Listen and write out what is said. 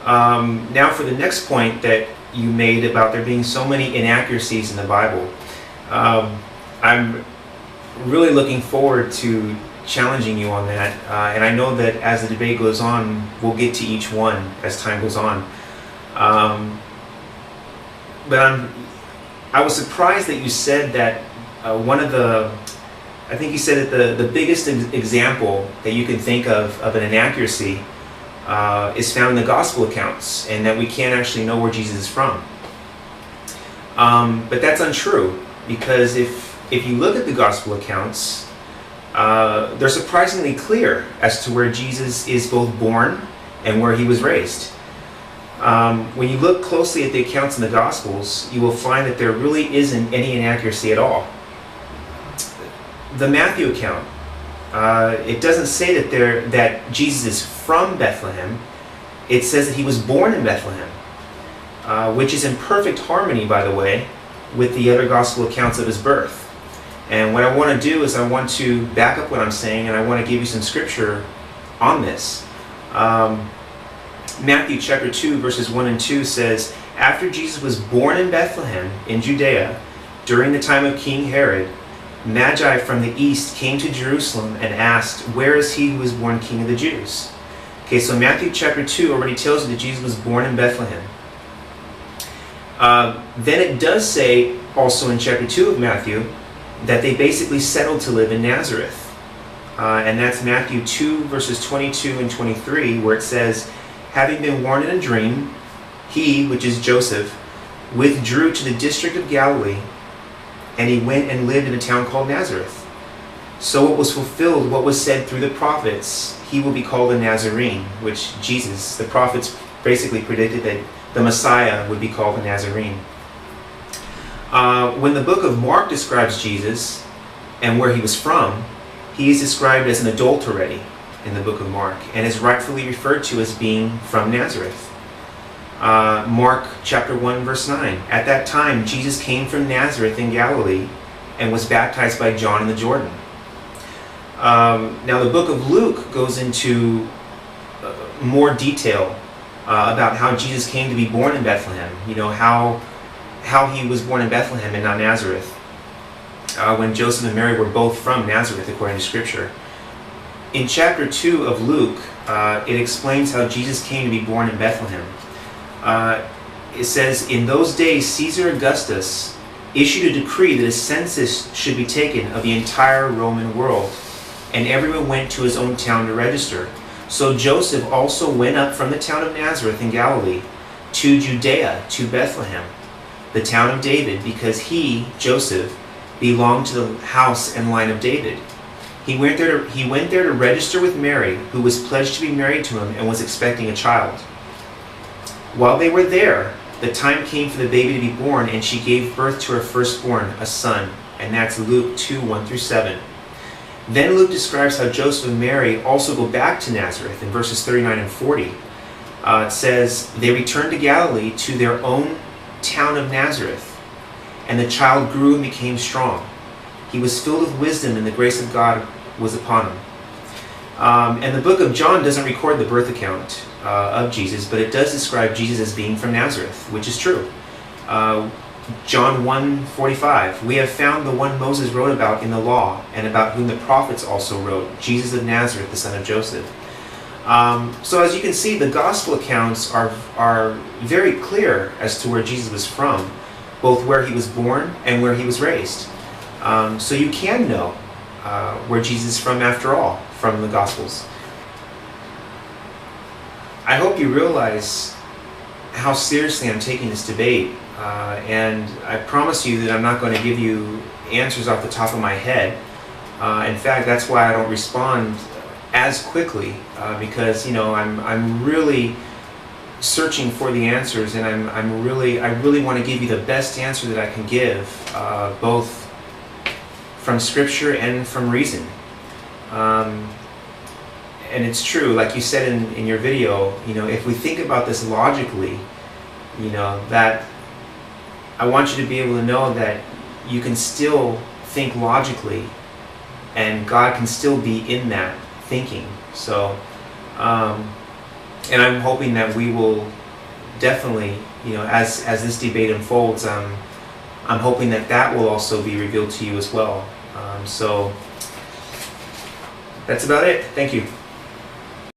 Now for the next point that you made about there being so many inaccuracies in the Bible. I'm really looking forward to challenging you on that, and I know that as the debate goes on, we'll get to each one as time goes on. But I was surprised that you said that I think you said that the biggest example that you can think of an inaccuracy is found in the gospel accounts, and that we can't actually know where Jesus is from. But that's untrue, because if you look at the gospel accounts, they're surprisingly clear as to where Jesus is both born and where he was raised. When you look closely at the accounts in the Gospels, you will find that there really isn't any inaccuracy at all. The Matthew account, it doesn't say that Jesus is from Bethlehem. It says that he was born in Bethlehem, which is in perfect harmony, by the way, with the other Gospel accounts of his birth. And what I want to do is I want to back up what I'm saying, and I want to give you some scripture on this. Matthew chapter 2 verses 1 and 2 says, "After Jesus was born in Bethlehem in Judea, during the time of King Herod, Magi from the east came to Jerusalem and asked, 'Where is he who was born King of the Jews?'" Okay, so Matthew chapter 2 already tells you that Jesus was born in Bethlehem. Then it does say also in chapter 2 of Matthew that they basically settled to live in Nazareth. And that's Matthew 2 verses 22 and 23, where it says, "Having been warned in a dream, he," which is Joseph, "withdrew to the district of Galilee, and he went and lived in a town called Nazareth. So it was fulfilled what was said through the prophets, he will be called a Nazarene," which Jesus, the prophets basically predicted that the Messiah would be called a Nazarene. When the book of Mark describes Jesus and where he was from, he is described as an adult already in the book of Mark, and is rightfully referred to as being from Nazareth. Mark chapter 1 verse 9, "At that time Jesus came from Nazareth in Galilee and was baptized by John in the Jordan." Now the book of Luke goes into more detail about how Jesus came to be born in Bethlehem. You know, how he was born in Bethlehem and not Nazareth, when Joseph and Mary were both from Nazareth according to Scripture. In chapter 2 of Luke, it explains how Jesus came to be born in Bethlehem. It says, "In those days Caesar Augustus issued a decree that a census should be taken of the entire Roman world, and everyone went to his own town to register. So Joseph also went up from the town of Nazareth in Galilee to Judea, to Bethlehem, the town of David, because he, Joseph, belonged to the house and line of David. He went there to register with Mary, who was pledged to be married to him and was expecting a child. While they were there, the time came for the baby to be born, and she gave birth to her firstborn, a son." And that's Luke 2, 1 through 7. Then Luke describes how Joseph and Mary also go back to Nazareth in verses 39 and 40. It says, "They returned to Galilee to their own town of Nazareth, and the child grew and became strong. He was filled with wisdom, and the grace of God was upon him." And the book of John doesn't record the birth account of Jesus, but it does describe Jesus as being from Nazareth, which is true. John 1:45, "We have found the one Moses wrote about in the law, and about whom the prophets also wrote, Jesus of Nazareth, the son of Joseph." So as you can see, the gospel accounts are very clear as to where Jesus was from, both where he was born and where he was raised. So you can know where Jesus is from after all, from the Gospels. I hope you realize how seriously I'm taking this debate, and I promise you that I'm not going to give you answers off the top of my head. In fact, that's why I don't respond as quickly, because I'm really searching for the answers, and I really want to give you the best answer that I can give, both from Scripture and from reason. And it's true, like you said in your video, if we think about this logically, that I want you to be able to know that you can still think logically, and God can still be in that thinking. So, and I'm hoping that we will definitely, as this debate unfolds, I'm hoping that will also be revealed to you as well. So that's about it. Thank you.